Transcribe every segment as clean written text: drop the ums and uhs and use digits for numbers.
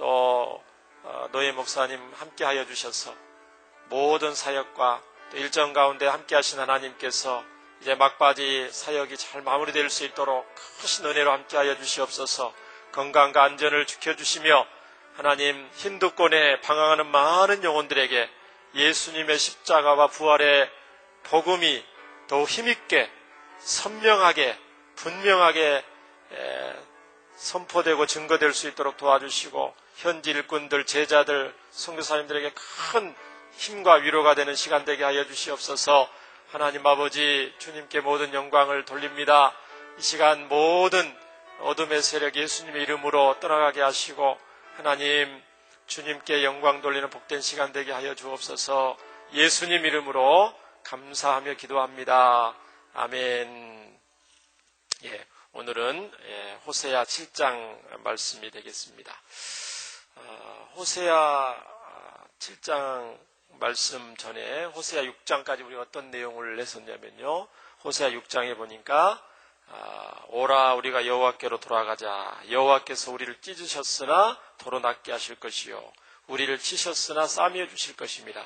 또 노예 목사님 함께하여 주셔서 모든 사역과 또 일정 가운데 함께하신 하나님께서 이제 막바지 사역이 잘 마무리될 수 있도록 크신 은혜로 함께하여 주시옵소서. 건강과 안전을 지켜주시며 하나님 힌두권에 방황하는 많은 영혼들에게 예수님의 십자가와 부활의 복음이 더욱 힘있게 선명하게 분명하게 선포되고 증거될 수 있도록 도와주시고 현지 일꾼들, 제자들, 선교사님들에게 큰 힘과 위로가 되는 시간 되게 하여 주시옵소서. 하나님 아버지, 주님께 모든 영광을 돌립니다. 이 시간 모든 어둠의 세력 예수님의 이름으로 떠나가게 하시고 하나님 주님께 영광 돌리는 복된 시간 되게 하여 주옵소서. 예수님 이름으로 감사하며 기도합니다. 아멘. 오늘은 호세아 7장 말씀이 되겠습니다. 호세아 7장 말씀 전에 호세아 6장까지 우리가 어떤 내용을 했었냐면요. 호세아 6장에 보니까 오라 우리가 여호와께로 돌아가자. 여호와께서 우리를 찢으셨으나 도로 낫게 하실 것이요 우리를 치셨으나 싸매어 주실 것입니다.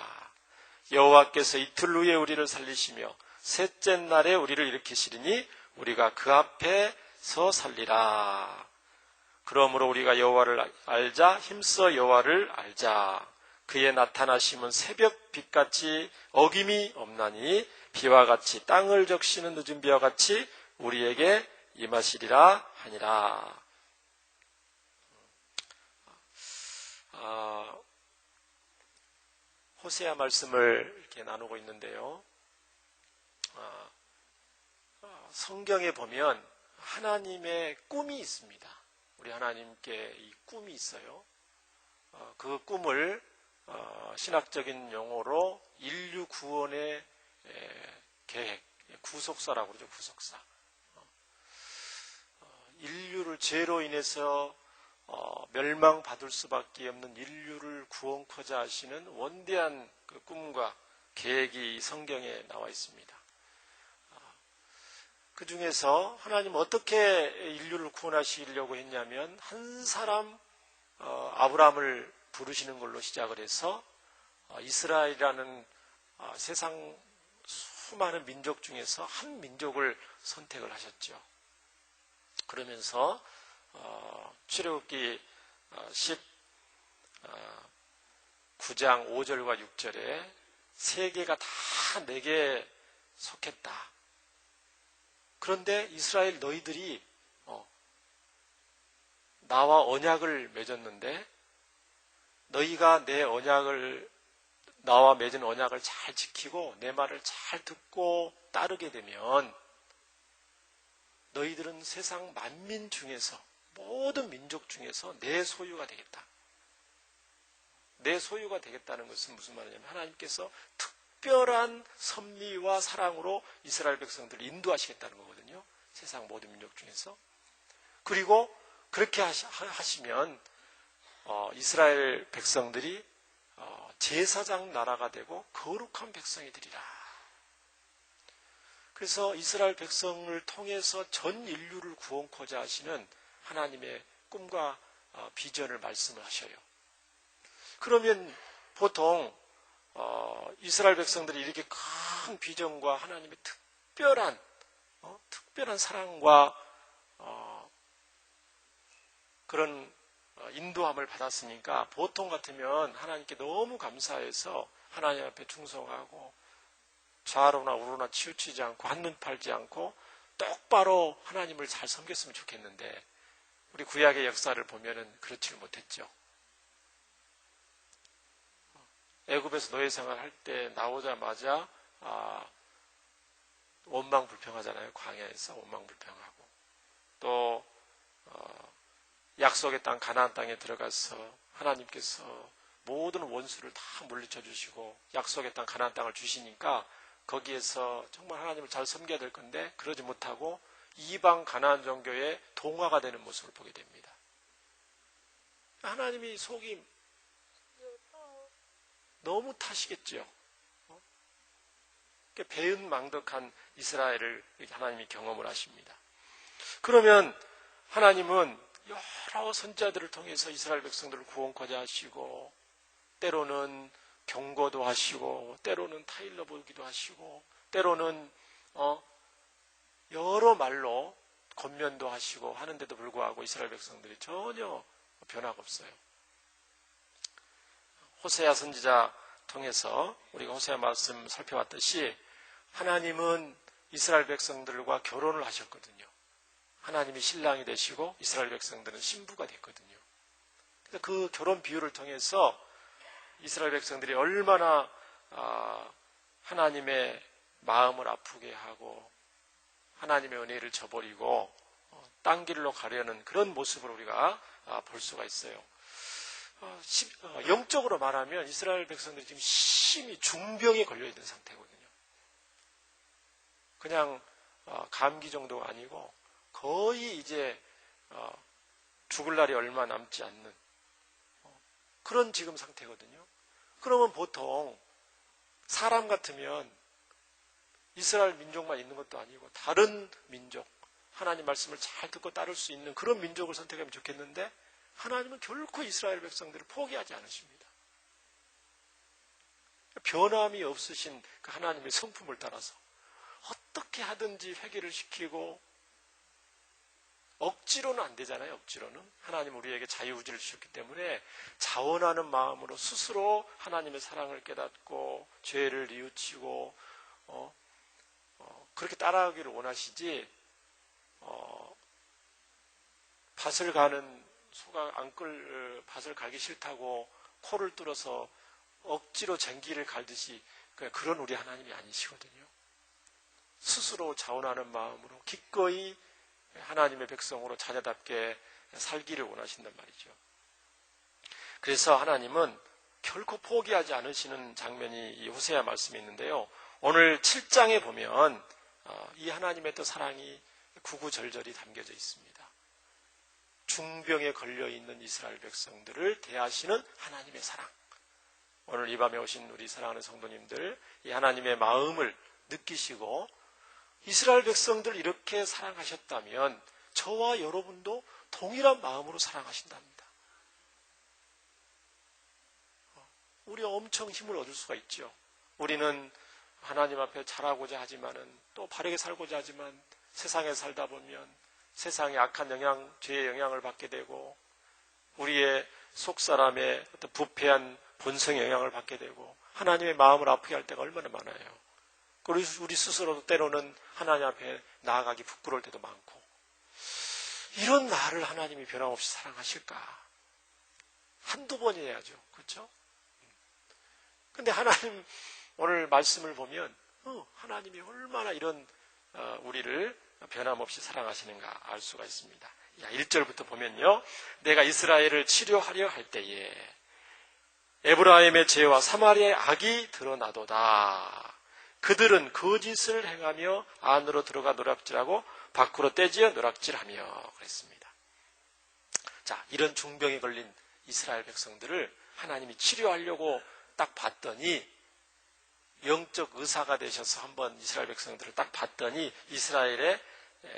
여호와께서 이틀 후에 우리를 살리시며 셋째 날에 우리를 일으키시리니 우리가 그 앞에서 살리라. 그러므로 우리가 여호와를 알자. 힘써 여호와를 알자. 그의 나타나심은 새벽 빛같이 어김이 없나니 비와 같이 땅을 적시는 늦은 비와 같이 우리에게 임하시리라 하니라. 호세아 말씀을 이렇게 나누고 있는데요. 성경에 보면 하나님의 꿈이 있습니다. 우리 하나님께 이 꿈이 있어요. 그 꿈을 신학적인 용어로 인류 구원의 계획, 구속사라고 그러죠. 구속사. 인류를 죄로 인해서 멸망받을 수밖에 없는 인류를 구원코자 하시는 원대한 그 꿈과 계획이 성경에 나와 있습니다. 그 중에서 하나님 어떻게 인류를 구원하시려고 했냐면 한 사람 아브라함을 부르시는 걸로 시작을 해서 이스라엘이라는 세상 수많은 민족 중에서 한 민족을 선택을 하셨죠. 그러면서 출애굽기 19장 5절과 6절에 세계가 다 내게 속했다. 그런데 이스라엘 너희들이 나와 언약을 맺었는데 너희가 내 언약을 나와 맺은 언약을 잘 지키고 내 말을 잘 듣고 따르게 되면 너희들은 세상 만민 중에서 모든 민족 중에서 내 소유가 되겠다. 내 소유가 되겠다는 것은 무슨 말이냐면 하나님께서 특별한 섭리와 사랑으로 이스라엘 백성들을 인도하시겠다는 거거든요. 세상 모든 민족 중에서. 그리고 그렇게 하시면 이스라엘 백성들이 제사장 나라가 되고 거룩한 백성이 되리라. 그래서 이스라엘 백성을 통해서 전 인류를 구원코자 하시는 하나님의 꿈과 비전을 말씀을 하셔요. 그러면 보통 이스라엘 백성들이 이렇게 큰 비전과 하나님의 특별한 사랑과 그런 인도함을 받았으니까 보통 같으면 하나님께 너무 감사해서 하나님 앞에 충성하고 좌로나 우로나 치우치지 않고 한눈 팔지 않고 똑바로 하나님을 잘 섬겼으면 좋겠는데 우리 구약의 역사를 보면은 그렇지를 못했죠. 애굽에서 노예 생활할 때 나오자마자 원망불평하잖아요. 광야에서 원망불평하고 또 약속의 땅 가나안 땅에 들어가서 하나님께서 모든 원수를 다 물리쳐 주시고 약속의 땅 가나안 땅을 주시니까 거기에서 정말 하나님을 잘 섬겨야 될 건데 그러지 못하고 이방 가나안 종교의 동화가 되는 모습을 보게 됩니다. 하나님이 속이 너무 타시겠죠. 배은망덕한 이스라엘을 하나님이 경험을 하십니다. 그러면 하나님은 여러 선지자들을 통해서 이스라엘 백성들을 구원하자 하시고, 때로는 경고도 하시고, 때로는 타일러 보기도 하시고, 때로는 여러 말로 권면도 하시고 하는데도 불구하고 이스라엘 백성들이 전혀 변화가 없어요. 호세아 선지자 통해서 우리가 호세아 말씀 살펴봤듯이 하나님은 이스라엘 백성들과 결혼을 하셨거든요. 하나님이 신랑이 되시고 이스라엘 백성들은 신부가 됐거든요. 그 결혼 비유를 통해서 이스라엘 백성들이 얼마나 하나님의 마음을 아프게 하고 하나님의 은혜를 저버리고 딴 길로 가려는 그런 모습을 우리가 볼 수가 있어요. 영적으로 말하면 이스라엘 백성들이 지금 심히 중병에 걸려있는 상태거든요. 그냥 감기 정도가 아니고 거의 이제 죽을 날이 얼마 남지 않는 그런 지금 상태거든요. 그러면 보통 사람 같으면 이스라엘 민족만 있는 것도 아니고 다른 민족, 하나님 말씀을 잘 듣고 따를 수 있는 그런 민족을 선택하면 좋겠는데 하나님은 결코 이스라엘 백성들을 포기하지 않으십니다. 변함이 없으신 그 하나님의 성품을 따라서 어떻게 하든지 회개를 시키고 억지로는 안 되잖아요. 억지로는. 하나님 우리에게 자유의지를 주셨기 때문에 자원하는 마음으로 스스로 하나님의 사랑을 깨닫고 죄를 뉘우치고 그렇게 따라가기를 원하시지 밭을 가는 소가 밭을 갈기 싫다고 코를 뚫어서 억지로 쟁기를 갈듯이 그런 우리 하나님이 아니시거든요. 스스로 자원하는 마음으로 기꺼이 하나님의 백성으로 자녀답게 살기를 원하신단 말이죠. 그래서 하나님은 결코 포기하지 않으시는 장면이 이 호세아 말씀에 있는데요. 오늘 7장에 보면 이 하나님의 또 사랑이 구구절절히 담겨져 있습니다. 중병에 걸려있는 이스라엘 백성들을 대하시는 하나님의 사랑. 오늘 이 밤에 오신 우리 사랑하는 성도님들, 이 하나님의 마음을 느끼시고 이스라엘 백성들 이렇게 사랑하셨다면 저와 여러분도 동일한 마음으로 사랑하신답니다. 우리가 엄청 힘을 얻을 수가 있죠. 우리는 하나님 앞에 잘하고자 하지만은 또 바르게 살고자 하지만 세상에 살다 보면 세상의 악한 영향, 죄의 영향을 받게 되고 우리의 속사람의 어떤 부패한 본성의 영향을 받게 되고 하나님의 마음을 아프게 할 때가 얼마나 많아요. 그리고 우리 스스로도 때로는 하나님 앞에 나아가기 부끄러울 때도 많고 이런 나를 하나님이 변함없이 사랑하실까? 한두 번이어야죠. 그렇죠? 근데 하나님 오늘 말씀을 보면 하나님이 얼마나 이런 우리를 변함없이 사랑하시는가 알 수가 있습니다. 1절부터 보면요. 내가 이스라엘을 치료하려 할 때에 에브라임의 죄와 사마리아의 악이 드러나도다. 그들은 거짓을 행하며 안으로 들어가 노략질하고 밖으로 떼지어 노략질하며 그랬습니다. 자, 이런 중병에 걸린 이스라엘 백성들을 하나님이 치료하려고 딱 봤더니 영적 의사가 되셔서 한번 이스라엘 백성들을 딱 봤더니 이스라엘의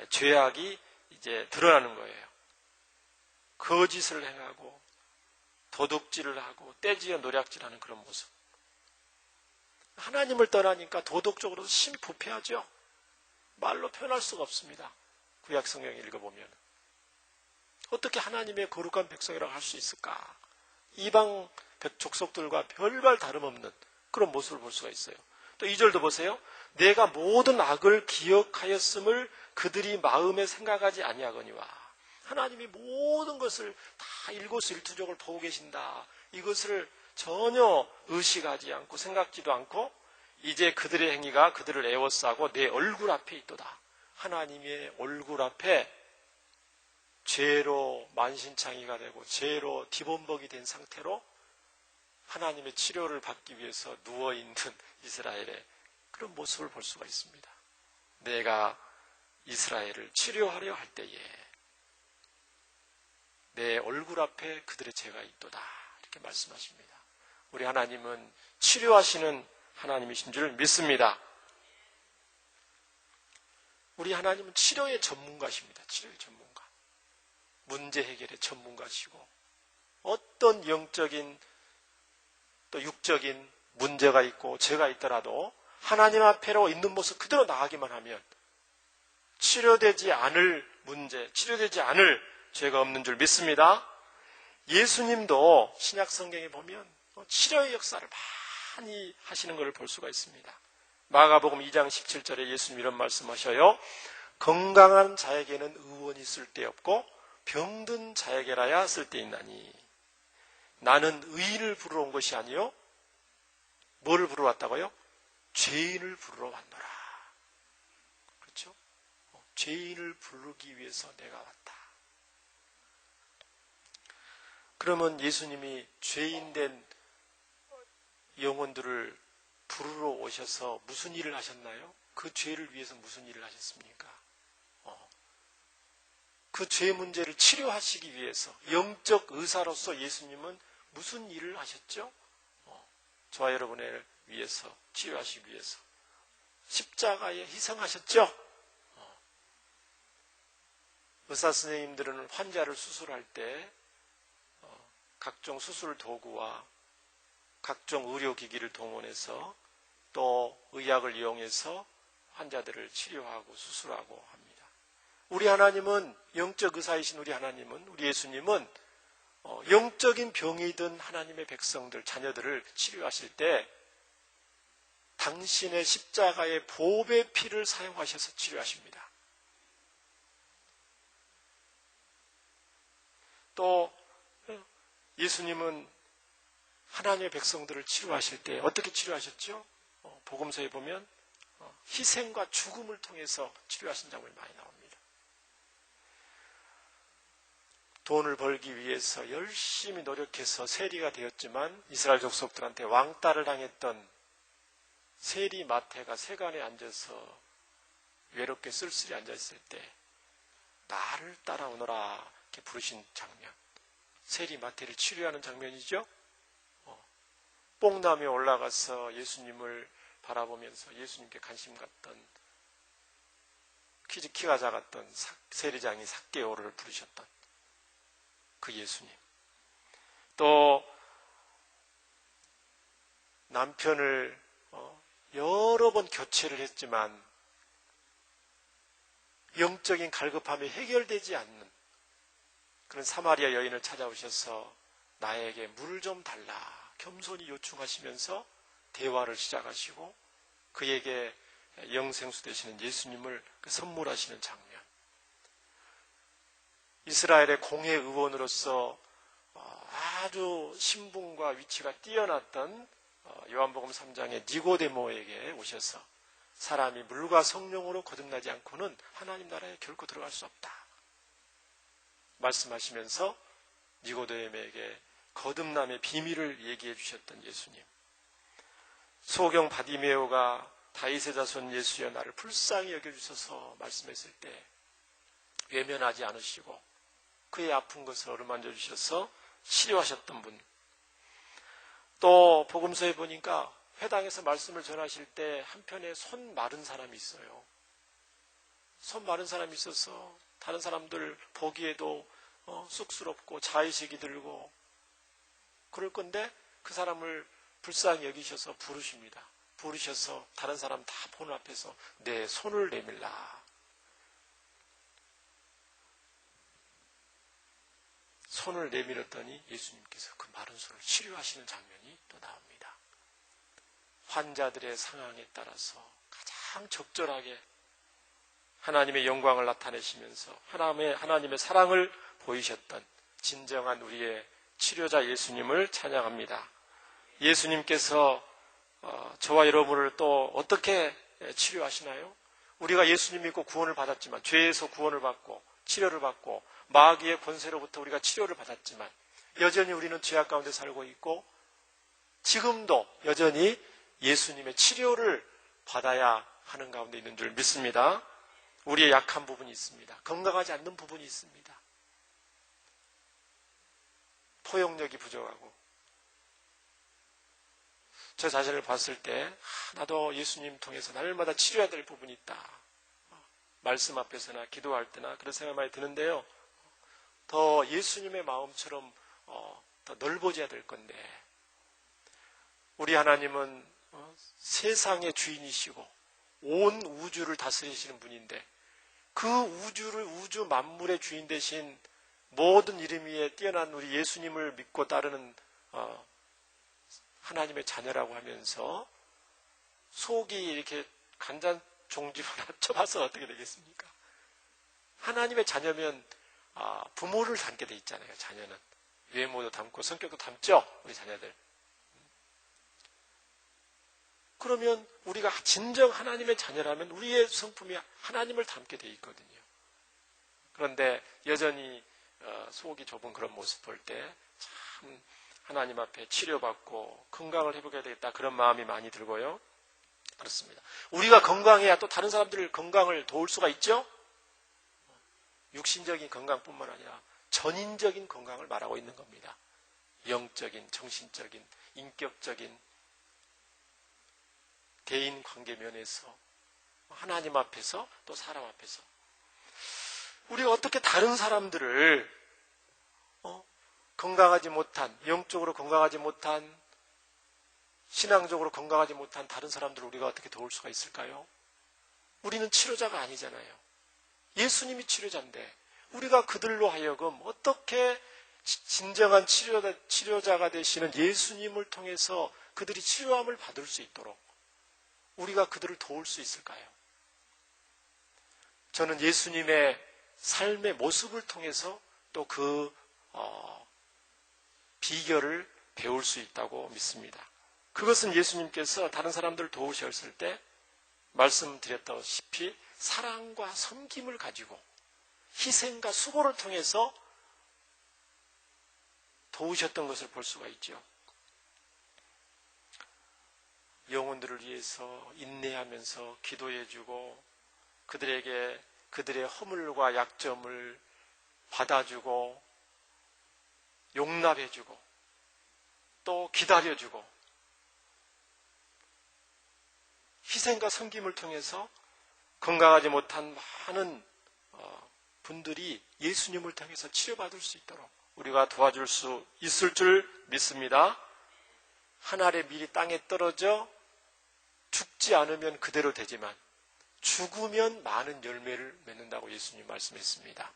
죄악이 이제 드러나는 거예요. 거짓을 행하고 도둑질을 하고 떼지어 노략질하는 그런 모습. 하나님을 떠나니까 도덕적으로도 심히 부패하죠. 말로 표현할 수가 없습니다. 구약 성경 읽어보면 어떻게 하나님의 거룩한 백성이라고 할 수 있을까? 이방 족속들과 별반 다름없는 그런 모습을 볼 수가 있어요. 또 2절도 보세요. 내가 모든 악을 기억하였음을 그들이 마음에 생각하지 아니하거니와. 하나님이 모든 것을 다 일거수일투족을 보고 계신다. 이것을 전혀 의식하지 않고 생각지도 않고 이제 그들의 행위가 그들을 애워싸고 내 얼굴 앞에 있도다. 하나님의 얼굴 앞에 죄로 만신창이가 되고 죄로 디범벅이 된 상태로 하나님의 치료를 받기 위해서 누워있는 이스라엘의 그런 모습을 볼 수가 있습니다. 내가 이스라엘을 치료하려 할 때에 내 얼굴 앞에 그들의 죄가 있도다. 이렇게 말씀하십니다. 우리 하나님은 치료하시는 하나님이신 줄 믿습니다. 우리 하나님은 치료의 전문가십니다. 치료의 전문가. 문제 해결의 전문가시고 어떤 영적인 또 육적인 문제가 있고 죄가 있더라도 하나님 앞에로 있는 모습 그대로 나가기만 하면 치료되지 않을 문제, 치료되지 않을 죄가 없는 줄 믿습니다. 예수님도 신약 성경에 보면 치료의 역사를 많이 하시는 것을 볼 수가 있습니다. 마가복음 2장 17절에 예수님 이런 말씀하셔요. 건강한 자에게는 의원이 쓸데없고 병든 자에게라야 쓸데있나니 나는 의인을 부르러 온 것이 아니요 뭐를 부르러 왔다고요? 죄인을 부르러 왔노라. 그렇죠? 죄인을 부르기 위해서 내가 왔다. 그러면 예수님이 죄인된 영혼들을 부르러 오셔서 무슨 일을 하셨나요? 그 죄를 위해서 무슨 일을 하셨습니까? 그 죄 문제를 치료하시기 위해서 영적 의사로서 예수님은 무슨 일을 하셨죠? 저와 여러분을 위해서 치료하시기 위해서 십자가에 희생하셨죠? 의사 선생님들은 환자를 수술할 때 각종 수술 도구와 각종 의료기기를 동원해서 또 의학을 이용해서 환자들을 치료하고 수술하고 합니다. 우리 하나님은 영적 의사이신 우리 하나님은 우리 예수님은 영적인 병이 든 하나님의 백성들 자녀들을 치료하실 때 당신의 십자가의 보배 피를 사용하셔서 치료하십니다. 또 예수님은 하나님의 백성들을 치료하실 때 어떻게 치료하셨죠? 복음서에 보면 희생과 죽음을 통해서 치료하신 장면이 많이 나옵니다. 돈을 벌기 위해서 열심히 노력해서 세리가 되었지만 이스라엘 족속들한테 왕따를 당했던 세리 마태가 세간에 앉아서 외롭게 쓸쓸히 앉아있을 때 나를 따라오너라 이렇게 부르신 장면, 세리 마태를 치료하는 장면이죠. 뽕나무에 올라가서 예수님을 바라보면서 예수님께 관심 갖던 키가 작았던 세리장이 삭개오를 부르셨던 그 예수님. 또 남편을 여러 번 교체를 했지만 영적인 갈급함이 해결되지 않는 그런 사마리아 여인을 찾아오셔서 나에게 물을 좀 달라 겸손히 요청하시면서 대화를 시작하시고 그에게 영생수 되시는 예수님을 선물하시는 장면. 이스라엘의 공회 의원으로서 아주 신분과 위치가 뛰어났던 요한복음 3장의 니고데모에게 오셔서 사람이 물과 성령으로 거듭나지 않고는 하나님 나라에 결코 들어갈 수 없다 말씀하시면서 니고데모에게 거듭남의 비밀을 얘기해 주셨던 예수님. 소경 바디메오가 다윗의 자손 예수여 나를 불쌍히 여겨주셔서 말씀했을 때 외면하지 않으시고 그의 아픈 것을 어루만져 주셔서 치료하셨던 분. 또 복음서에 보니까 회당에서 말씀을 전하실 때 한편에 손 마른 사람이 있어요. 손 마른 사람이 있어서 다른 사람들 보기에도 쑥스럽고 자의식이 들고 그럴 건데 그 사람을 불쌍히 여기셔서 부르십니다. 부르셔서 다른 사람 다 보는 앞에서 내 손을 내밀라. 손을 내밀었더니 예수님께서 그 마른 손을 치료하시는 장면이 또 나옵니다. 환자들의 상황에 따라서 가장 적절하게 하나님의 영광을 나타내시면서 하나님의 사랑을 보이셨던 진정한 우리의 치료자 예수님을 찬양합니다. 예수님께서 저와 여러분을 또 어떻게 치료하시나요? 우리가 예수님 믿고 구원을 받았지만 죄에서 구원을 받고 치료를 받고 마귀의 권세로부터 우리가 치료를 받았지만 여전히 우리는 죄악 가운데 살고 있고 지금도 여전히 예수님의 치료를 받아야 하는 가운데 있는 줄 믿습니다. 우리의 약한 부분이 있습니다. 건강하지 않는 부분이 있습니다. 포용력이 부족하고 저 자신을 봤을 때 나도 예수님 통해서 날마다 치료해야 될 부분이 있다. 말씀 앞에서나 기도할 때나 그런 생각이 많이 드는데요. 더 예수님의 마음처럼 더 넓어져야 될 건데, 우리 하나님은 세상의 주인이시고 온 우주를 다스리시는 분인데, 그 우주 만물의 주인 되신 모든 이름 위에 뛰어난 우리 예수님을 믿고 따르는 하나님의 자녀라고 하면서 속이 이렇게 간장 종지로 낮춰봐서 어떻게 되겠습니까? 하나님의 자녀면 부모를 닮게 돼 있잖아요. 자녀는 외모도 닮고 성격도 닮죠. 우리 자녀들. 그러면 우리가 진정 하나님의 자녀라면 우리의 성품이 하나님을 닮게 돼 있거든요. 그런데 여전히 속이 좁은 그런 모습 볼 때 참 하나님 앞에 치료받고 건강을 회복해야 되겠다, 그런 마음이 많이 들고요. 그렇습니다. 우리가 건강해야 또 다른 사람들 건강을 도울 수가 있죠. 육신적인 건강뿐만 아니라 전인적인 건강을 말하고 있는 겁니다. 영적인, 정신적인, 인격적인, 대인 관계 면에서, 하나님 앞에서, 또 사람 앞에서 우리가 어떻게 다른 사람들을 건강하지 못한, 영적으로 건강하지 못한, 신앙적으로 건강하지 못한 다른 사람들을 우리가 어떻게 도울 수가 있을까요? 우리는 치료자가 아니잖아요. 예수님이 치료자인데 우리가 그들로 하여금 어떻게 진정한 치료자가 되시는 예수님을 통해서 그들이 치료함을 받을 수 있도록 우리가 그들을 도울 수 있을까요? 저는 예수님의 삶의 모습을 통해서 또 그 비결을 배울 수 있다고 믿습니다. 그것은 예수님께서 다른 사람들을 도우셨을 때 말씀드렸다시피 사랑과 섬김을 가지고 희생과 수고를 통해서 도우셨던 것을 볼 수가 있죠. 영혼들을 위해서 인내하면서 기도해주고 그들에게 그들의 허물과 약점을 받아주고 용납해주고 또 기다려주고 희생과 섬김을 통해서 건강하지 못한 많은 분들이 예수님을 통해서 치료받을 수 있도록 우리가 도와줄 수 있을 줄 믿습니다. 한 알의 밀이 땅에 떨어져 죽지 않으면 그대로 되지만 죽으면 많은 열매를 맺는다고 예수님 말씀했습니다.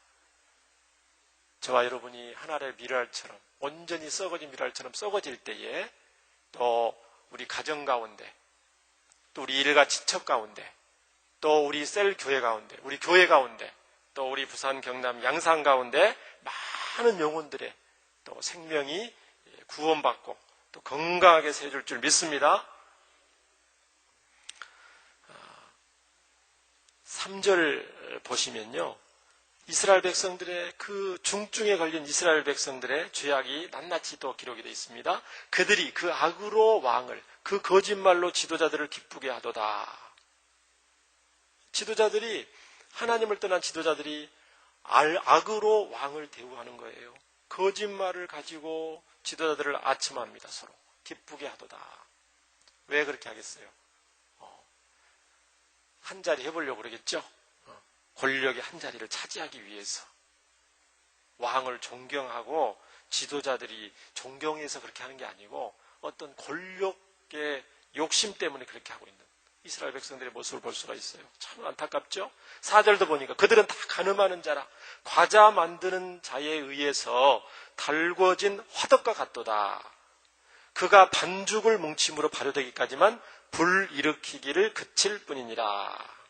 저와 여러분이 한 알의 밀알처럼 온전히 썩어진 밀알처럼 썩어질 때에 또 우리 가정 가운데 또 우리 일가 지척 가운데 또 우리 셀 교회 가운데 우리 교회 가운데 또 우리 부산 경남 양산 가운데 많은 영혼들의 또 생명이 구원받고 또 건강하게 새줄 줄 믿습니다. 3절 보시면요, 이스라엘 백성들의 그 중증에 걸린 이스라엘 백성들의 죄악이 낱낱이 또 기록이 되어 있습니다. 그들이 그 악으로 왕을, 그 거짓말로 지도자들을 기쁘게 하도다. 지도자들이, 하나님을 떠난 지도자들이 악으로 왕을 대우하는 거예요. 거짓말을 가지고 지도자들을 아첨합니다. 서로 기쁘게 하도다. 왜 그렇게 하겠어요? 한 자리 해보려고 그러겠죠. 권력의 한 자리를 차지하기 위해서 왕을 존경하고 지도자들이 존경해서 그렇게 하는 게 아니고 어떤 권력의 욕심 때문에 그렇게 하고 있는 이스라엘 백성들의 모습을 볼 수가 있어요. 참 안타깝죠. 4절도 보니까 그들은 다 가늠하는 자라 과자 만드는 자에 의해서 달궈진 화덕과 같도다. 그가 반죽을 뭉침으로 발효되기까지만 불 일으키기를 그칠 뿐이니라.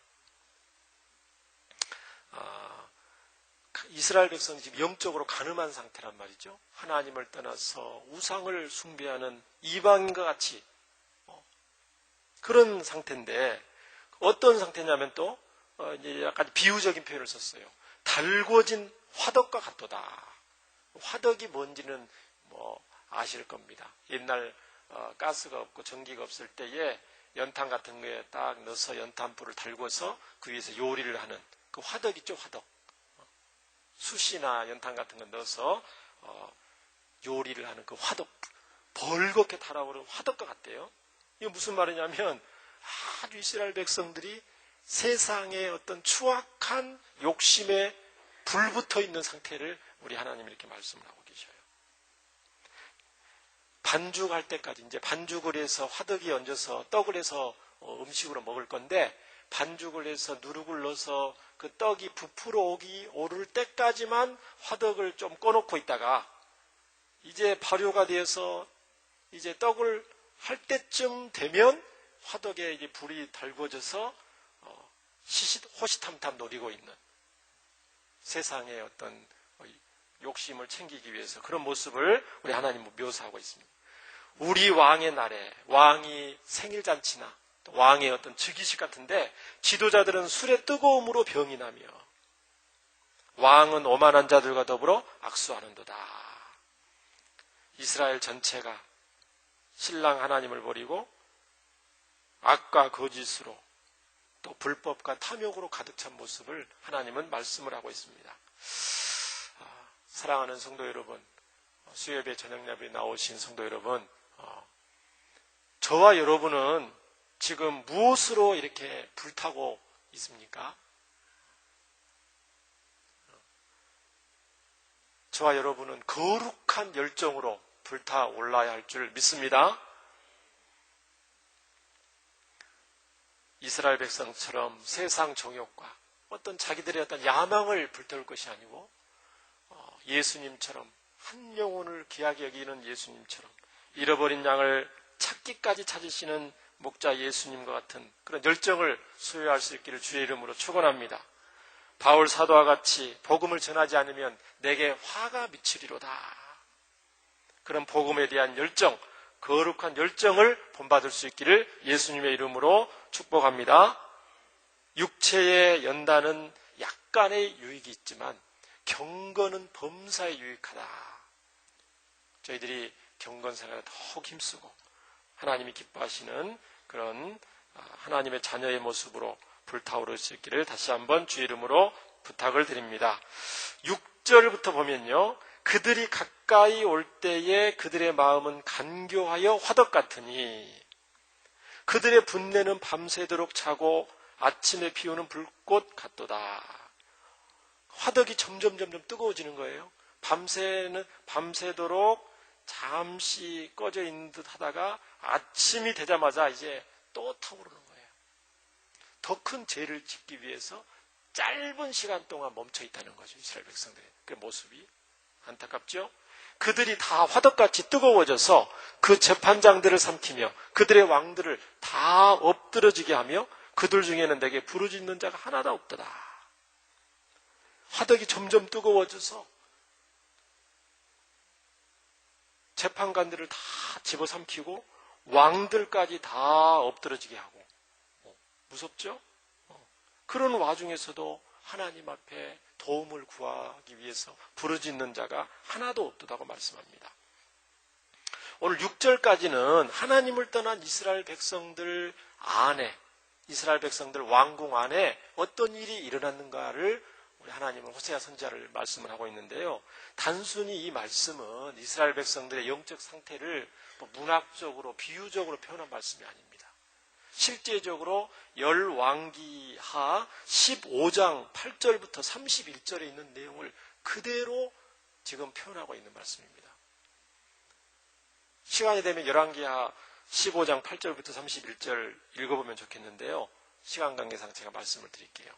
이스라엘 백성이 지금 영적으로 가늠한 상태란 말이죠. 하나님을 떠나서 우상을 숭배하는 이방인과 같이 그런 상태인데, 어떤 상태냐면 또 이제 약간 비유적인 표현을 썼어요. 달궈진 화덕과 같도다. 화덕이 뭔지는 아실 겁니다. 옛날 가스가 없고 전기가 없을 때에 연탄 같은 거에 딱 넣어서 연탄불을 달궈서 그 위에서 요리를 하는 그 화덕 있죠, 화덕. 숯이나 연탄 같은 거 넣어서 요리를 하는 그 화덕, 벌겋게 달아오르는 화덕과 같대요. 이게 무슨 말이냐면 아주 이스라엘 백성들이 세상의 어떤 추악한 욕심에 불붙어 있는 상태를 우리 하나님이 이렇게 말씀을 하고 계셔요. 반죽할 때까지, 이제 반죽을 해서 화덕이 얹어서 떡을 해서 음식으로 먹을 건데, 반죽을 해서 누룩을 넣어서 그 떡이 부풀어 오를 때까지만 화덕을 좀 꺼놓고 있다가, 이제 발효가 되어서 이제 떡을 할 때쯤 되면 화덕에 이제 불이 달궈져서 호시탐탐 노리고 있는 세상의 어떤 욕심을 챙기기 위해서 그런 모습을 우리 하나님은 묘사하고 있습니다. 우리 왕의 날에 왕이 생일잔치나 왕의 어떤 즉위식 같은데 지도자들은 술의 뜨거움으로 병이 나며 왕은 오만한 자들과 더불어 악수하는도다. 이스라엘 전체가 신랑 하나님을 버리고 악과 거짓으로 또 불법과 탐욕으로 가득 찬 모습을 하나님은 말씀을 하고 있습니다. 사랑하는 성도 여러분, 수요예배 저녁 예배에 나오신 성도 여러분, 저와 여러분은 지금 무엇으로 이렇게 불타고 있습니까? 저와 여러분은 거룩한 열정으로 불타올라야 할 줄 믿습니다. 이스라엘 백성처럼 세상 정욕과 어떤 자기들의 어떤 야망을 불태울 것이 아니고 예수님처럼 한 영혼을 귀하게 여기는 예수님처럼 잃어버린 양을 찾기까지 찾으시는 목자 예수님과 같은 그런 열정을 소유할 수 있기를 주의 이름으로 축원합니다. 바울 사도와 같이 복음을 전하지 않으면 내게 화가 미치리로다. 그런 복음에 대한 열정, 거룩한 열정을 본받을 수 있기를 예수님의 이름으로 축복합니다. 육체의 연단은 약간의 유익이 있지만 경건은 범사에 유익하다. 저희들이 경건 생활에 더욱 힘쓰고 하나님이 기뻐하시는 그런 하나님의 자녀의 모습으로 불타오를 수 있기를 다시 한번 주의 이름으로 부탁을 드립니다. 6절부터 보면요. 그들이 가까이 올 때에 그들의 마음은 간교하여 화덕 같으니 그들의 분내는 밤새도록 차고 아침에 피우는 불꽃 같도다. 화덕이 점점 뜨거워지는 거예요. 밤새도록 잠시 꺼져 있는 듯 하다가 아침이 되자마자 이제 또 타오르는 거예요. 더 큰 죄를 짓기 위해서 짧은 시간 동안 멈춰 있다는 거죠. 이스라엘 백성들의 그 모습이 안타깝죠? 그들이 다 화덕같이 뜨거워져서 그 재판장들을 삼키며 그들의 왕들을 다 엎드러지게 하며 그들 중에는 내게 부르짖는 자가 하나도 없더라. 화덕이 점점 뜨거워져서 재판관들을 다 집어삼키고 왕들까지 다 엎드러지게 하고 무섭죠? 그런 와중에서도 하나님 앞에 도움을 구하기 위해서 부르짖는 자가 하나도 없다고 말씀합니다. 오늘 6절까지는 하나님을 떠난 이스라엘 백성들 안에, 이스라엘 백성들 왕궁 안에 어떤 일이 일어났는가를 우리 하나님은 호세아 선지자를 말씀을 하고 있는데요. 단순히 이 말씀은 이스라엘 백성들의 영적 상태를 문학적으로 비유적으로 표현한 말씀이 아닙니다. 실제적으로 열왕기하 15장 8절부터 31절에 있는 내용을 그대로 지금 표현하고 있는 말씀입니다. 시간이 되면 열왕기하 15장 8절부터 31절 읽어보면 좋겠는데요. 시간 관계상 제가 말씀을 드릴게요.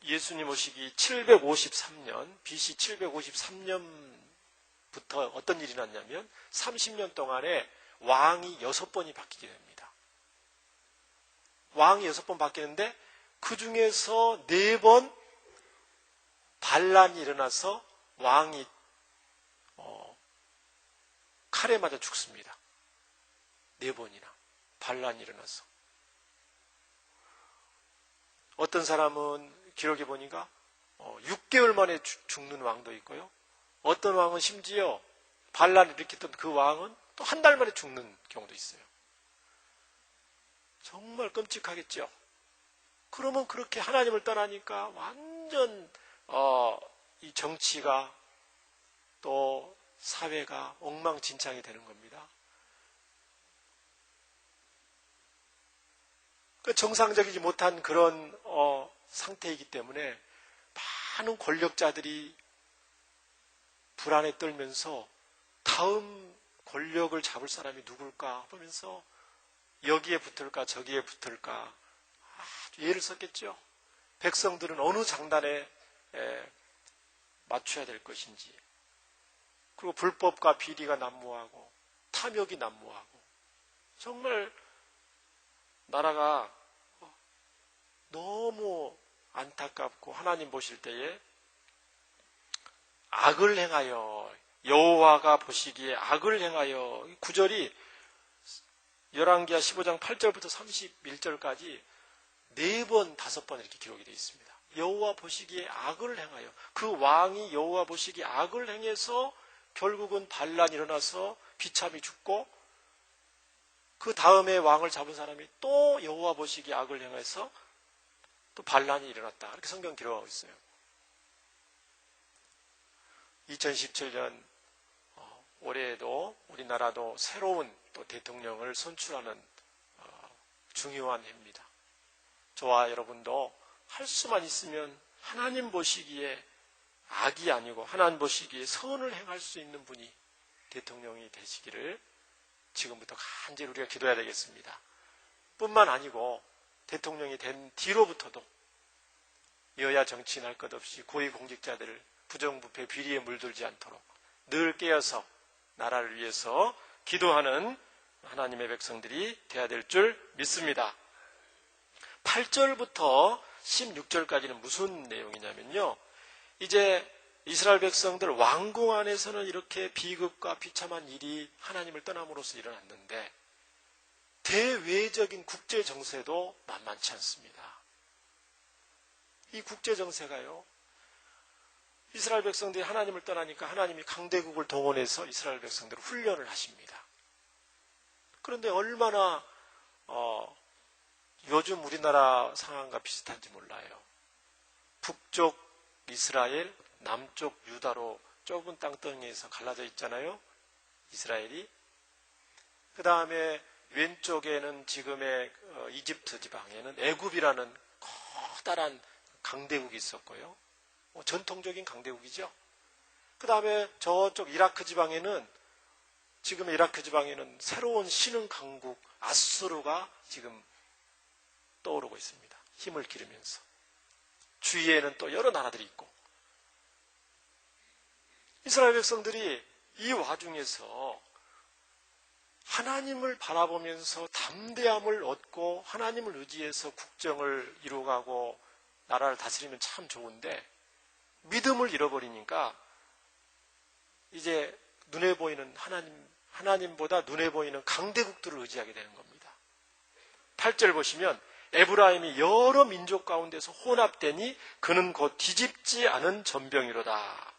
예수님 오시기 753년, BC 753년부터 어떤 일이 났냐면 30년 동안에 왕이 6번이 바뀌게 됩니다. 왕이 6번 바뀌는데 그 중에서 4번 반란이 일어나서 왕이 칼에 맞아 죽습니다. 4번이나 반란이 일어나서. 어떤 사람은 기록해 보니까 6개월 만에 죽는 왕도 있고요. 어떤 왕은 심지어 반란을 일으켰던 그 왕은 또 한 달 만에 죽는 경우도 있어요. 정말 끔찍하겠죠. 그러면 그렇게 하나님을 떠나니까 완전 이 정치가 또 사회가 엉망진창이 되는 겁니다. 정상적이지 못한 그런 상태이기 때문에 많은 권력자들이 불안에 떨면서 다음 권력을 잡을 사람이 누굴까 보면서 여기에 붙을까 저기에 붙을까 아주 애를 썼겠죠. 백성들은 어느 장단에 맞춰야 될 것인지, 그리고 불법과 비리가 난무하고 탐욕이 난무하고 정말 나라가 너무 안타깝고 하나님 보실 때에 악을 행하여, 여호와가 보시기에 악을 행하여, 구절이 열왕기하 15장 8절부터 31절까지 4번, 5번 이렇게 기록이 되어 있습니다. 여호와 보시기에 악을 행하여, 그 왕이 여호와 보시기에 악을 행해서 결국은 반란이 일어나서 비참히 죽고, 그 다음에 왕을 잡은 사람이 또 여호와 보시기에 악을 행해서 또 반란이 일어났다. 이렇게 성경 기록하고 있어요. 2017년 올해에도 우리나라도 새로운 또 대통령을 선출하는 중요한 해입니다. 저와 여러분도 할 수만 있으면 하나님 보시기에 악이 아니고 하나님 보시기에 선을 행할 수 있는 분이 대통령이 되시기를 지금부터 간절히 우리가 기도해야 되겠습니다. 뿐만 아니고 대통령이 된 뒤로부터도 여야 정치인 할 것 없이 고위공직자들을 부정부패 비리에 물들지 않도록 늘 깨어서 나라를 위해서 기도하는 하나님의 백성들이 되어야 될 줄 믿습니다. 8절부터 16절까지는 무슨 내용이냐면요, 이제 이스라엘 백성들 왕궁 안에서는 이렇게 비극과 비참한 일이 하나님을 떠남으로써 일어났는데 대외적인 국제 정세도 만만치 않습니다. 이 국제 정세가요, 이스라엘 백성들이 하나님을 떠나니까 하나님이 강대국을 동원해서 이스라엘 백성들을 훈련을 하십니다. 그런데 얼마나 요즘 우리나라 상황과 비슷한지 몰라요. 북쪽 이스라엘, 남쪽 유다로 좁은 땅덩이에서 갈라져 있잖아요, 이스라엘이. 그 다음에 왼쪽에는 지금의 이집트 지방에는 애굽이라는 커다란 강대국이 있었고요. 전통적인 강대국이죠. 그 다음에 저쪽 이라크 지방에는, 지금의 이라크 지방에는 새로운 신흥 강국 아수르가 지금 떠오르고 있습니다. 힘을 기르면서. 주위에는 또 여러 나라들이 있고. 이스라엘 백성들이 이 와중에서 하나님을 바라보면서 담대함을 얻고 하나님을 의지해서 국정을 이루어가고 나라를 다스리면 참 좋은데, 믿음을 잃어버리니까 이제 눈에 보이는 하나님보다 눈에 보이는 강대국들을 의지하게 되는 겁니다. 8절 보시면 에브라임이 여러 민족 가운데서 혼합되니 그는 곧 뒤집지 않은 전병이로다.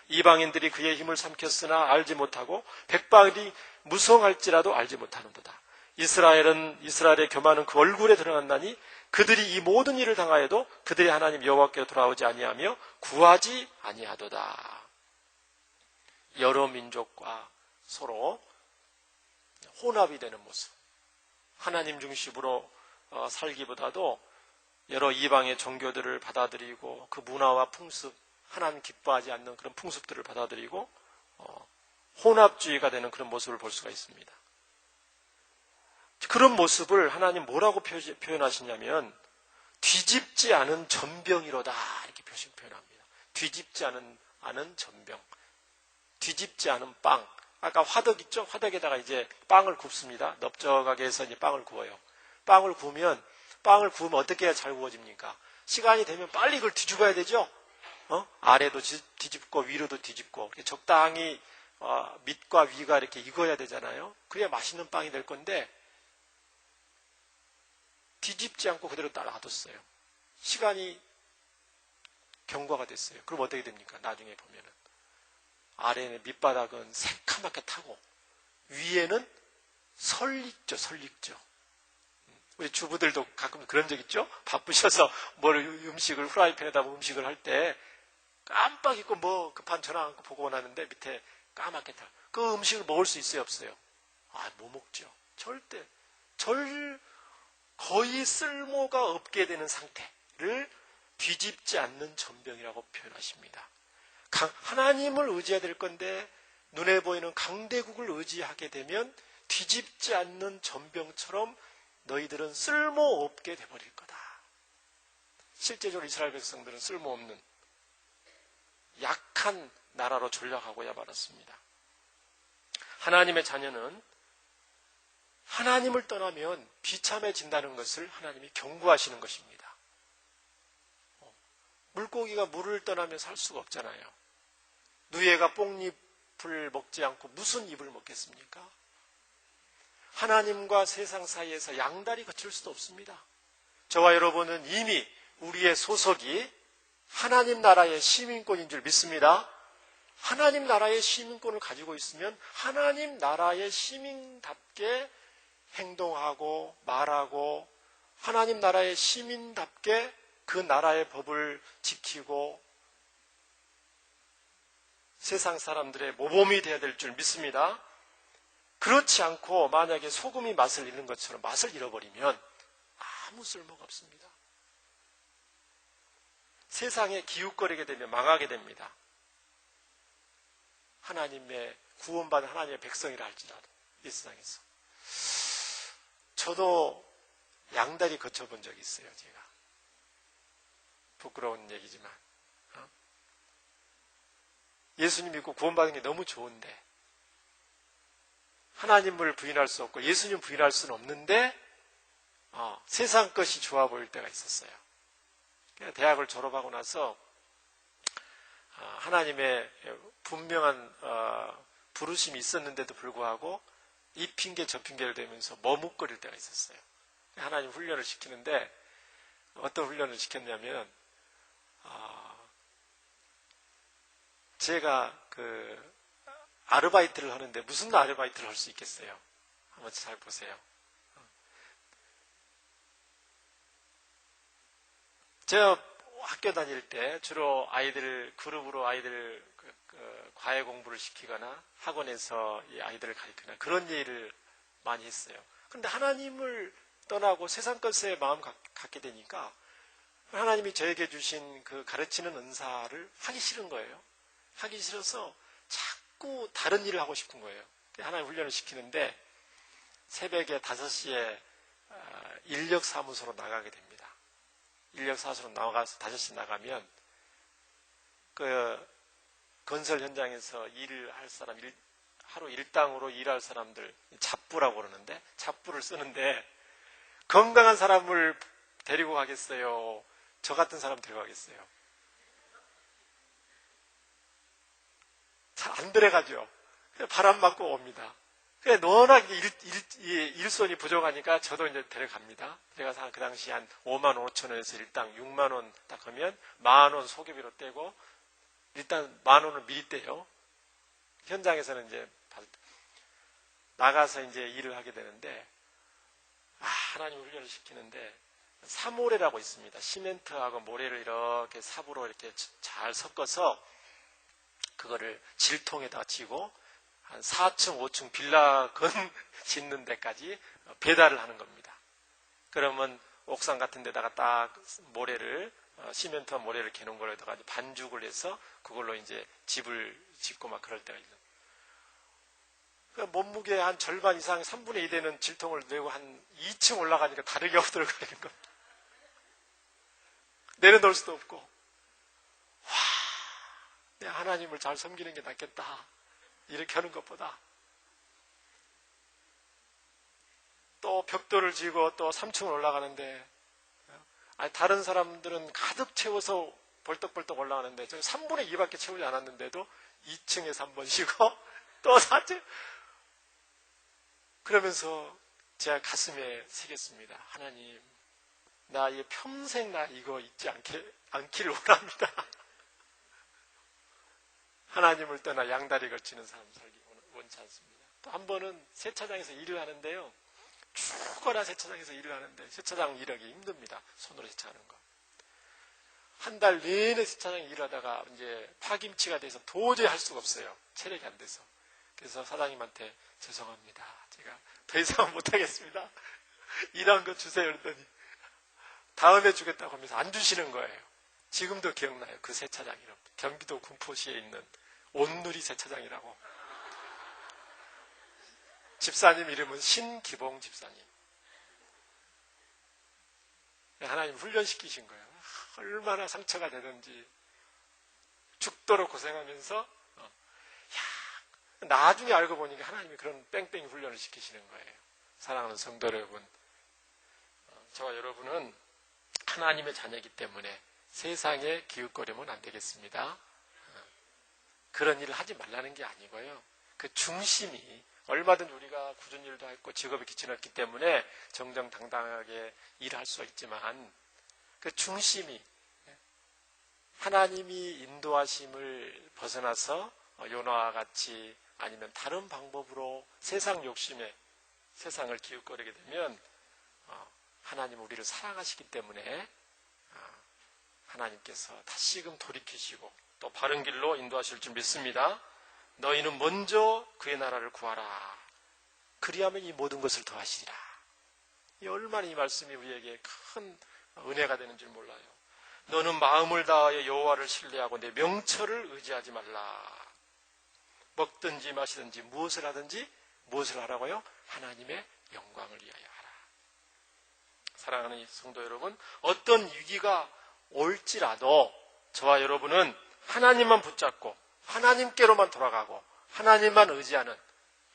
이방인들이 그의 힘을 삼켰으나 알지 못하고 백발이 무성할지라도 알지 못하는도다. 이스라엘의 교만은 그 얼굴에 드러났나니 그들이 이 모든 일을 당하여도 그들이 하나님 여호와께로 돌아오지 아니하며 구하지 아니하도다. 여러 민족과 서로 혼합이 되는 모습, 하나님 중심으로 살기보다도 여러 이방의 종교들을 받아들이고 그 문화와 풍습, 하나님 기뻐하지 않는 그런 풍습들을 받아들이고 혼합주의가 되는 그런 모습을 볼 수가 있습니다. 그런 모습을 하나님 뭐라고 표현하시냐면 뒤집지 않은 전병이로다, 이렇게 표현합니다. 뒤집지 않은 전병, 뒤집지 않은 빵. 아까 화덕 있죠? 화덕에다가 이제 빵을 굽습니다. 넓적하게 해서 이제 빵을 구워요. 빵을 구우면 어떻게 해야 잘 구워집니까? 시간이 되면 빨리 이걸 뒤집어야 되죠? 아래도 뒤집고 위로도 뒤집고 적당히 밑과 위가 이렇게 익어야 되잖아요. 그래야 맛있는 빵이 될 건데 뒤집지 않고 그대로 놔뒀어요. 시간이 경과가 됐어요. 그럼 어떻게 됩니까? 나중에 보면은 아래는 밑바닥은 새카맣게 타고 위에는 설익죠. 우리 주부들도 가끔 그런 적 있죠? 바쁘셔서 음식을 후라이팬에다 음식을 할 때 깜빡 잊고 뭐 급한 전화 안 보고 나는데 밑에 까맣게 타. 그 음식을 먹을 수 있어요, 없어요? 못 먹죠. 절대 거의 쓸모가 없게 되는 상태를 뒤집지 않는 전병이라고 표현하십니다. 하나님을 의지해야 될 건데 눈에 보이는 강대국을 의지하게 되면 뒤집지 않는 전병처럼 너희들은 쓸모없게 돼버릴 거다. 실제적으로 이스라엘 백성들은 쓸모없는 약한 나라로 전락하고야 말았습니다. 하나님의 자녀는 하나님을 떠나면 비참해진다는 것을 하나님이 경고하시는 것입니다. 물고기가 물을 떠나면 살 수가 없잖아요. 누에가 뽕잎을 먹지 않고 무슨 잎을 먹겠습니까? 하나님과 세상 사이에서 양다리 거칠 수도 없습니다. 저와 여러분은 이미 우리의 소속이 하나님 나라의 시민권인 줄 믿습니다. 하나님 나라의 시민권을 가지고 있으면 하나님 나라의 시민답게 행동하고 말하고 하나님 나라의 시민답게 그 나라의 법을 지키고 세상 사람들의 모범이 되어야 될 줄 믿습니다. 그렇지 않고 만약에 소금이 맛을 잃는 것처럼 맛을 잃어버리면 아무 쓸모가 없습니다. 세상에 기웃거리게 되면 망하게 됩니다. 하나님의 구원받은 하나님의 백성이라 할지라도 이 세상에서. 저도 양다리 거쳐본 적이 있어요. 제가 부끄러운 얘기지만 예수님 믿고 구원받은 게 너무 좋은데 하나님을 부인할 수 없고 예수님 부인할 수는 없는데 세상 것이 좋아 보일 때가 있었어요. 대학을 졸업하고 나서 하나님의 분명한 부르심이 있었는데도 불구하고 이 핑계 저 핑계를 대면서 머뭇거릴 때가 있었어요. 하나님 훈련을 시키는데 어떤 훈련을 시켰냐면 제가 아르바이트를 하는데 무슨 아르바이트를 할 수 있겠어요? 한번 잘 보세요. 제가 학교 다닐 때 주로 그룹으로 아이들 과외 공부를 시키거나 학원에서 이 아이들을 가르치거나 그런 일을 많이 했어요. 그런데 하나님을 떠나고 세상 것에 마음 갖게 되니까 하나님이 저에게 주신 그 가르치는 은사를 하기 싫은 거예요. 하기 싫어서 자꾸 다른 일을 하고 싶은 거예요. 하나님 훈련을 시키는데 새벽에 5시에 인력사무소로 나가게 됩니다. 인력사무소로 나가서 5시 나가면 그 건설 현장에서 일을 할 사람, 하루 일당으로 일할 사람들 잡부라고 그러는데 잡부를 쓰는데 건강한 사람을 데리고 가겠어요? 저 같은 사람 데리고 가겠어요? 잘 안 데려가죠. 바람 맞고 옵니다. 워낙 일손이 부족하니까 저도 이제 데려갑니다. 데려가서 그 당시 한 5만 5천 원에서 일당 6만 원 딱 하면 10,000원 소개비로 떼고 일단 10,000원을 미리 떼요. 현장에서는 이제 나가서 이제 일을 하게 되는데 하나님 훈련을 시키는데 사모래라고 있습니다. 시멘트하고 모래를 이렇게 삽으로 이렇게 잘 섞어서 그거를 질통에다가 지고 한 4층, 5층 빌라 짓는 데까지 배달을 하는 겁니다. 그러면 옥상 같은 데다가 딱 시멘트와 모래를 개놓은 걸 갖다가 반죽을 해서 그걸로 이제 집을 짓고 막 그럴 때가 있는. 그러니까 몸무게 한 절반 이상 3분의 2 되는 질통을 내고 한 2층 올라가니까 다리가 들어가는 겁니다. 내려놓을 수도 없고. 내가 하나님을 잘 섬기는 게 낫겠다. 이렇게 하는 것보다 또 벽돌을 지고 또 3층을 올라가는데 다른 사람들은 가득 채워서 벌떡벌떡 올라가는데 저 3분의 2밖에 채우지 않았는데도 2층에서 한 번 쉬고 또 4층 그러면서 제가 가슴에 새겼습니다. 하나님, 나 평생 나 이거 잊지 않기를 원합니다. 하나님을 떠나 양다리 걸치는 삶 살기 원치 않습니다. 또 한 번은 세차장에서 일을 하는데요. 죽어라 세차장에서 일을 하는데 세차장 일하기 힘듭니다. 손으로 세차하는 거. 한 달 내내 세차장 일을 하다가 이제 파김치가 돼서 도저히 할 수가 없어요. 체력이 안 돼서. 그래서 사장님한테 죄송합니다. 제가 더 이상 못하겠습니다. 일한 거 주세요. 그랬더니 다음에 주겠다고 하면서 안 주시는 거예요. 지금도 기억나요. 그 세차장 이름. 경기도 군포시에 있는 온누리 세차장이라고. 집사님 이름은 신기봉 집사님. 하나님 훈련시키신 거예요. 얼마나 상처가 되든지 죽도록 고생하면서 나중에 알고 보니까 하나님이 그런 뺑뺑이 훈련을 시키시는 거예요. 사랑하는 성도 여러분, 저와 여러분은 하나님의 자녀이기 때문에 세상에 기웃거리면 안 되겠습니다. 그런 일을 하지 말라는 게 아니고요. 그 중심이 얼마든지 우리가 굳은 일도 했고 직업에 기천했기 때문에 정정당당하게 일할 수 있지만 그 중심이 하나님이 인도하심을 벗어나서 요나와 같이 아니면 다른 방법으로 세상 욕심에 세상을 기웃거리게 되면 하나님은 우리를 사랑하시기 때문에 하나님께서 다시금 돌이키시고 또 바른 길로 인도하실 줄 믿습니다. 너희는 먼저 그의 나라를 구하라. 그리하면 이 모든 것을 더하시리라. 이 얼마나 이 말씀이 우리에게 큰 은혜가 되는 줄 몰라요. 너는 마음을 다하여 여호와를 신뢰하고 내 명철을 의지하지 말라. 먹든지 마시든지 무엇을 하든지 무엇을 하라고요? 하나님의 영광을 위하여 하라. 사랑하는 성도 여러분, 어떤 위기가 올지라도 저와 여러분은 하나님만 붙잡고 하나님께로만 돌아가고 하나님만 의지하는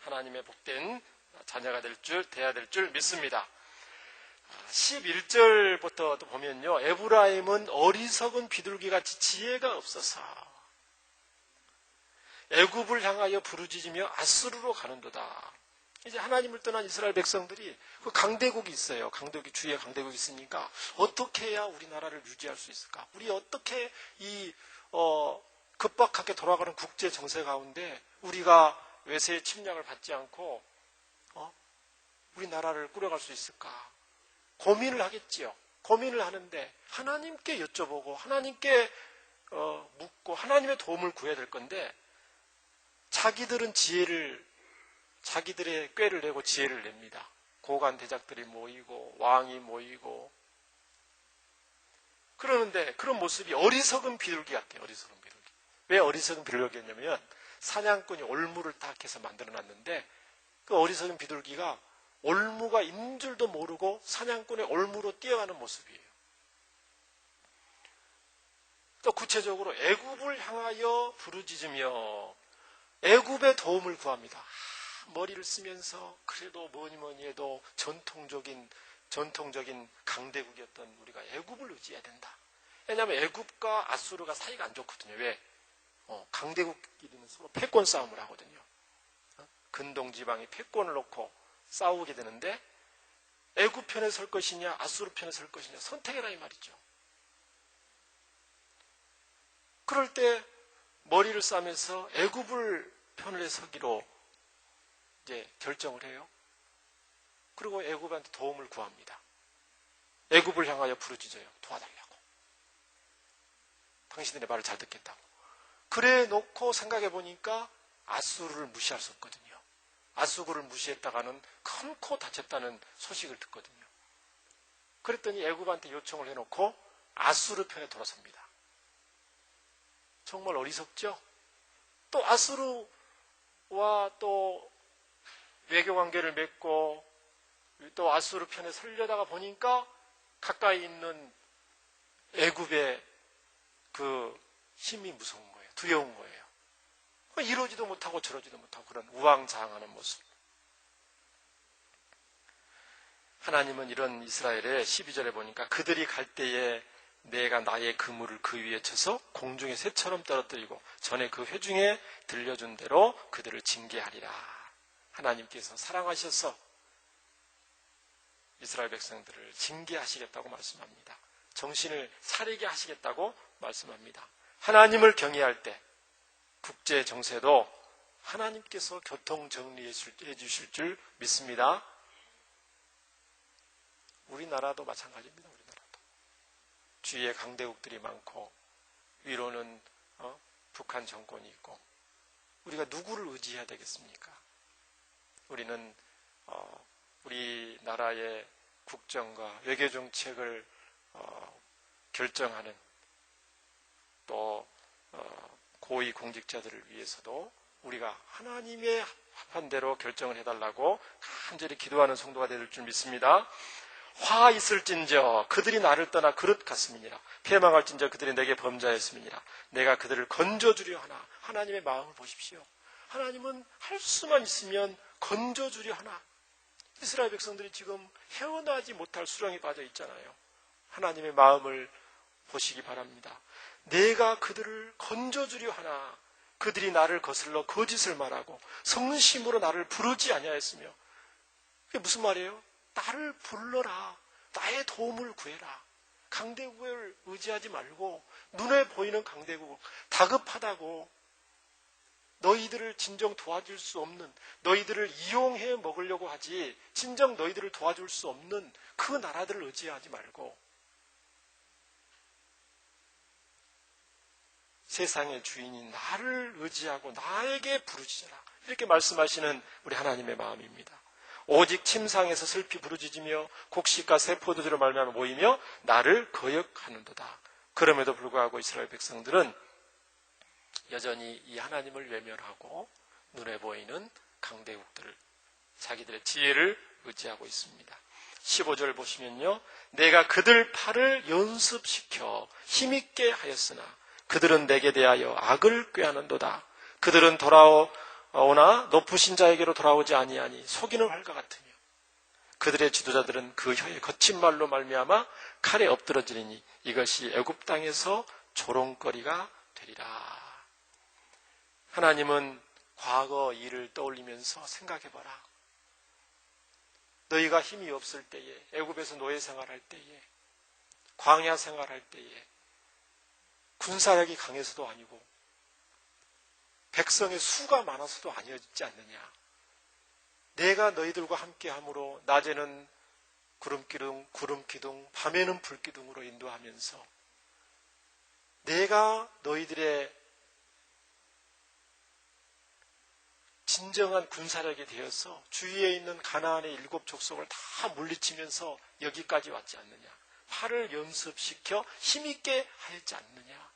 하나님의 복된 자녀가 돼야 될 줄 믿습니다. 11절부터 보면요, 에브라임은 어리석은 비둘기같이 지혜가 없어서 애굽을 향하여 부르짖으며 아수르로 가는도다. 이제 하나님을 떠난 이스라엘 백성들이 그 강대국이 있어요. 강대국이 주위에 강대국이 있으니까 어떻게 해야 우리나라를 유지할 수 있을까? 우리 어떻게 이 급박하게 돌아가는 국제 정세 가운데 우리가 외세의 침략을 받지 않고 우리나라를 꾸려갈 수 있을까? 고민을 하겠지요. 고민을 하는데 하나님께 여쭤보고 하나님께 묻고 하나님의 도움을 구해야 될 건데 자기들은 자기들의 꾀를 내고 지혜를 냅니다. 고관 대작들이 모이고 왕이 모이고 그러는데 그런 모습이 어리석은 비둘기 같아요. 어리석은 비둘기. 왜 어리석은 비둘기였냐면 사냥꾼이 올무를 딱 해서 만들어놨는데 그 어리석은 비둘기가 올무가 있는 줄도 모르고 사냥꾼의 올무로 뛰어가는 모습이에요. 또 구체적으로 애굽을 향하여 부르짖으며 애굽의 도움을 구합니다. 머리를 쓰면서 그래도 뭐니 해도 전통적인 강대국이었던 우리가 애굽을 의지해야 된다. 왜냐하면 애굽과 아수르가 사이가 안 좋거든요. 왜? 강대국끼리는 서로 패권 싸움을 하거든요. 근동 지방이 패권을 놓고 싸우게 되는데 애굽 편에 설 것이냐 아수르 편에 설 것이냐 선택해라 이 말이죠. 그럴 때 머리를 싸면서 애굽을 편을 서기로 이제 결정을 해요. 그리고 애굽한테 도움을 구합니다. 애굽을 향하여 부르짖어요. 도와달라고. 당신들의 말을 잘 듣겠다고. 그래 놓고 생각해 보니까 아수르를 무시할 수 없거든요. 아수르를 무시했다가는 큰코 다쳤다는 소식을 듣거든요. 그랬더니 애굽한테 요청을 해놓고 아수르 편에 돌아섭니다. 정말 어리석죠? 또 아수르와 또 외교관계를 맺고 또 아수르 편에 서려다가 보니까 가까이 있는 애굽의 그 힘이 무서운 거예요. 두려운 거예요. 이러지도 못하고 저러지도 못하고 그런 우왕좌왕하는 모습. 하나님은 이런 이스라엘의 12절에 보니까 그들이 갈 때에 내가 나의 그물을 그 위에 쳐서 공중의 새처럼 떨어뜨리고 전에 그 회중에 들려준 대로 그들을 징계하리라. 하나님께서 사랑하셔서 이스라엘 백성들을 징계하시겠다고 말씀합니다. 정신을 차리게 하시겠다고 말씀합니다. 하나님을 경외할 때 국제 정세도 하나님께서 교통 정리해 주실 줄 믿습니다. 우리나라도 마찬가지입니다. 우리나라도 주위에 강대국들이 많고 위로는 북한 정권이 있고 우리가 누구를 의지해야 되겠습니까? 우리는 우리나라의 국정과 외교 정책을 결정하는 또 고위 공직자들을 위해서도 우리가 하나님의 합한 대로 결정을 해달라고 간절히 기도하는 성도가 될 줄 믿습니다. 화 있을진저 그들이 나를 떠나 그릇 같음이니라. 패망할진저 그들이 내게 범죄하였음이니라. 내가 그들을 건져주려 하나. 하나님의 마음을 보십시오. 하나님은 할 수만 있으면 건져주려 하나. 이스라엘 백성들이 지금 헤어나지 못할 수렁에 빠져 있잖아요. 하나님의 마음을 보시기 바랍니다. 내가 그들을 건져주려 하나. 그들이 나를 거슬러 거짓을 말하고 성심으로 나를 부르지 아니하였으며. 그게 무슨 말이에요? 나를 불러라. 나의 도움을 구해라. 강대국을 의지하지 말고 눈에 보이는 강대국, 다급하다고 너희들을 진정 도와줄 수 없는, 너희들을 이용해 먹으려고 하지 진정 너희들을 도와줄 수 없는 그 나라들을 의지하지 말고 세상의 주인인 나를 의지하고 나에게 부르짖어라. 이렇게 말씀하시는 우리 하나님의 마음입니다. 오직 침상에서 슬피 부르짖으며 곡식과 새 포도주를 말미암아 모이며 나를 거역하는도다. 그럼에도 불구하고 이스라엘 백성들은 여전히 이 하나님을 외면하고 눈에 보이는 강대국들을 자기들의 지혜를 의지하고 있습니다. 15절 보시면요. 내가 그들 팔을 연습시켜 힘있게 하였으나 그들은 내게 대하여 악을 꾀하는도다. 그들은 돌아오나 높으신 자에게로 돌아오지 아니하니 속이는 활과 같으며 그들의 지도자들은 그 혀의 거친 말로 말미암아 칼에 엎드러지리니 이것이 애굽 땅에서 조롱거리가 되리라. 하나님은 과거 일을 떠올리면서 생각해봐라. 너희가 힘이 없을 때에, 애굽에서 노예 생활할 때에, 광야 생활할 때에 군사력이 강해서도 아니고 백성의 수가 많아서도 아니었지 않느냐. 내가 너희들과 함께함으로 낮에는 구름기둥, 밤에는 불기둥으로 인도하면서 내가 너희들의 진정한 군사력이 되어서 주위에 있는 가나안의 7 족속을 다 물리치면서 여기까지 왔지 않느냐. 팔을 연습시켜 힘있게 하였지 않느냐.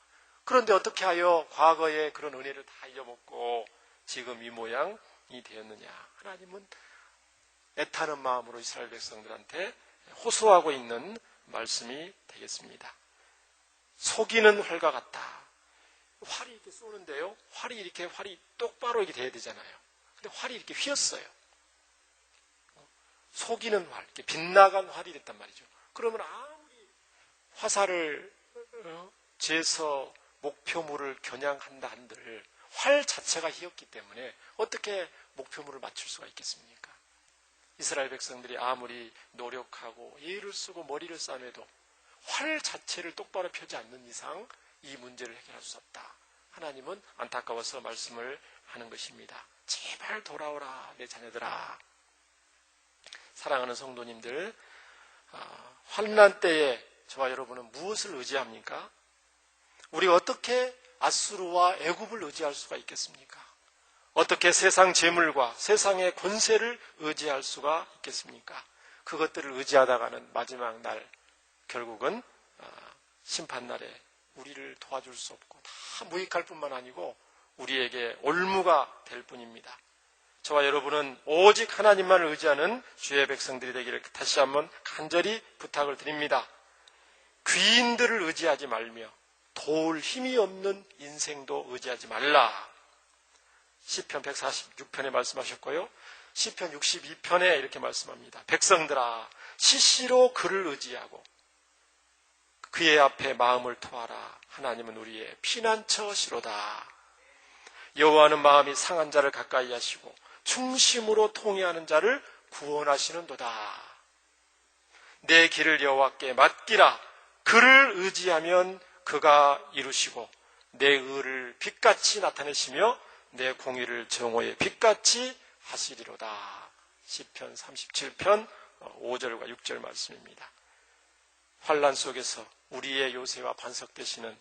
그런데 어떻게 하여 과거의 그런 은혜를 다 잊어먹고 지금 이 모양이 되었느냐. 하나님은 애타는 마음으로 이스라엘 백성들한테 호소하고 있는 말씀이 되겠습니다. 속이는 활과 같다. 활이 이렇게 쏘는데요. 활이 똑바로 이렇게 돼야 되잖아요. 근데 활이 이렇게 휘었어요. 속이는 활, 이렇게 빗나간 활이 됐단 말이죠. 그러면 아무리 화살을 재서 목표물을 겨냥한다 한들 활 자체가 휘었기 때문에 어떻게 목표물을 맞출 수가 있겠습니까? 이스라엘 백성들이 아무리 노력하고 예를 쓰고 머리를 싸매도 활 자체를 똑바로 펴지 않는 이상 이 문제를 해결할 수 없다. 하나님은 안타까워서 말씀을 하는 것입니다. 제발 돌아오라 내 자녀들아. 사랑하는 성도님들, 환난 때에 저와 여러분은 무엇을 의지합니까? 우리가 어떻게 아수르와 애굽을 의지할 수가 있겠습니까? 어떻게 세상 재물과 세상의 권세를 의지할 수가 있겠습니까? 그것들을 의지하다가는 마지막 날 결국은 심판날에 우리를 도와줄 수 없고 다 무익할 뿐만 아니고 우리에게 올무가 될 뿐입니다. 저와 여러분은 오직 하나님만을 의지하는 주의 백성들이 되기를 다시 한번 간절히 부탁을 드립니다. 귀인들을 의지하지 말며 도울 힘이 없는 인생도 의지하지 말라. 시편 146편에 말씀하셨고요. 시편 62편에 이렇게 말씀합니다. 백성들아 시시로 그를 의지하고 그의 앞에 마음을 토하라. 하나님은 우리의 피난처시로다. 여호와는 마음이 상한 자를 가까이 하시고 충심으로 통회하는 자를 구원하시는도다. 내 길을 여호와께 맡기라. 그를 의지하면 그가 이루시고 내 의를 빛같이 나타내시며 내 공의를 정오의 빛같이 하시리로다. 시편 37편 5절과 6절 말씀입니다. 환난 속에서 우리의 요새와 반석 되시는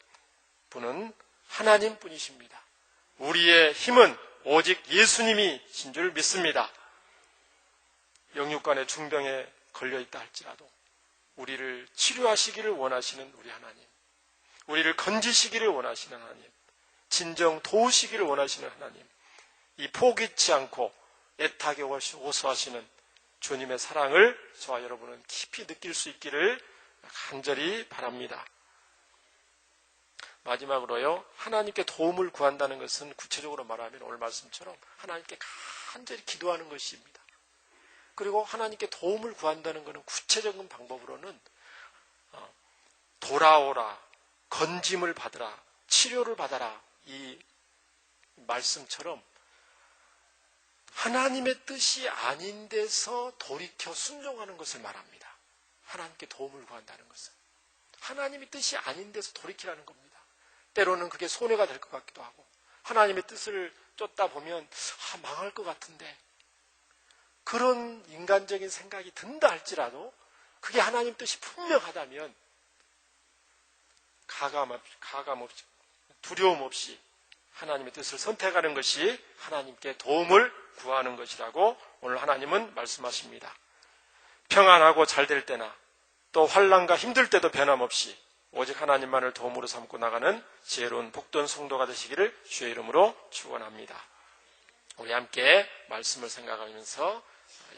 분은 하나님뿐이십니다. 우리의 힘은 오직 예수님이신 줄 믿습니다. 영육간의 중병에 걸려있다 할지라도 우리를 치료하시기를 원하시는 우리 하나님. 우리를 건지시기를 원하시는 하나님, 진정 도우시기를 원하시는 하나님, 이 포기치 않고 애타게 호소하시는 주님의 사랑을 저와 여러분은 깊이 느낄 수 있기를 간절히 바랍니다. 마지막으로요, 하나님께 도움을 구한다는 것은 구체적으로 말하면 오늘 말씀처럼 하나님께 간절히 기도하는 것입니다. 그리고 하나님께 도움을 구한다는 것은 구체적인 방법으로는 돌아오라, 건짐을 받으라, 치료를 받아라, 이 말씀처럼 하나님의 뜻이 아닌 데서 돌이켜 순종하는 것을 말합니다. 하나님께 도움을 구한다는 것은 하나님의 뜻이 아닌 데서 돌이키라는 겁니다. 때로는 그게 손해가 될 것 같기도 하고, 하나님의 뜻을 쫓다 보면 망할 것 같은데, 그런 인간적인 생각이 든다 할지라도 그게 하나님 뜻이 분명하다면 가감 없이, 두려움 없이 하나님의 뜻을 선택하는 것이 하나님께 도움을 구하는 것이라고 오늘 하나님은 말씀하십니다. 평안하고 잘 될 때나 또 환난과 힘들 때도 변함없이 오직 하나님만을 도움으로 삼고 나가는 지혜로운 복된 성도가 되시기를 주의 이름으로 축원합니다. 우리 함께 말씀을 생각하면서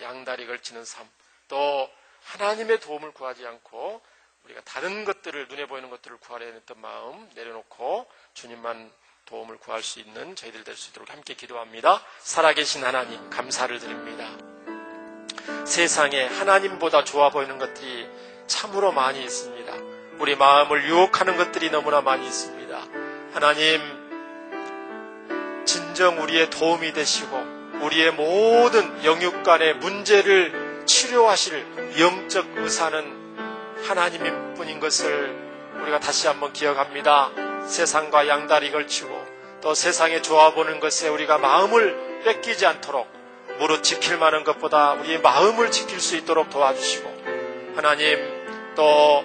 양다리 걸치는 삶, 또 하나님의 도움을 구하지 않고 우리가 다른 것들을, 눈에 보이는 것들을 구하려 했던 마음 내려놓고 주님만 도움을 구할 수 있는 저희들 될 수 있도록 함께 기도합니다. 살아계신 하나님, 감사를 드립니다. 세상에 하나님보다 좋아 보이는 것들이 참으로 많이 있습니다. 우리 마음을 유혹하는 것들이 너무나 많이 있습니다. 하나님, 진정 우리의 도움이 되시고 우리의 모든 영육간의 문제를 치료하실 영적 의사는 하나님인 뿐인 것을 우리가 다시 한번 기억합니다. 세상과 양다리 걸치고 또 세상에 좋아보는 것에 우리가 마음을 뺏기지 않도록 무릇 지킬 만한 것보다 우리의 마음을 지킬 수 있도록 도와주시고, 하나님, 또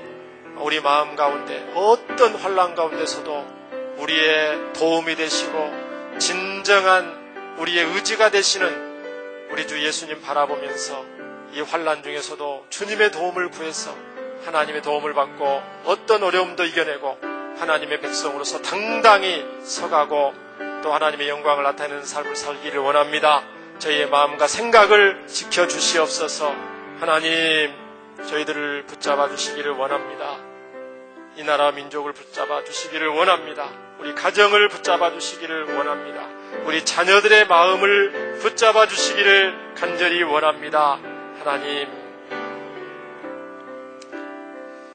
우리 마음 가운데 어떤 환난 가운데서도 우리의 도움이 되시고 진정한 우리의 의지가 되시는 우리 주 예수님 바라보면서 이 환난 중에서도 주님의 도움을 구해서 하나님의 도움을 받고 어떤 어려움도 이겨내고 하나님의 백성으로서 당당히 서가고 또 하나님의 영광을 나타내는 삶을 살기를 원합니다. 저희의 마음과 생각을 지켜주시옵소서. 하나님, 저희들을 붙잡아 주시기를 원합니다. 이 나라 민족을 붙잡아 주시기를 원합니다. 우리 가정을 붙잡아 주시기를 원합니다. 우리 자녀들의 마음을 붙잡아 주시기를 간절히 원합니다. 하나님,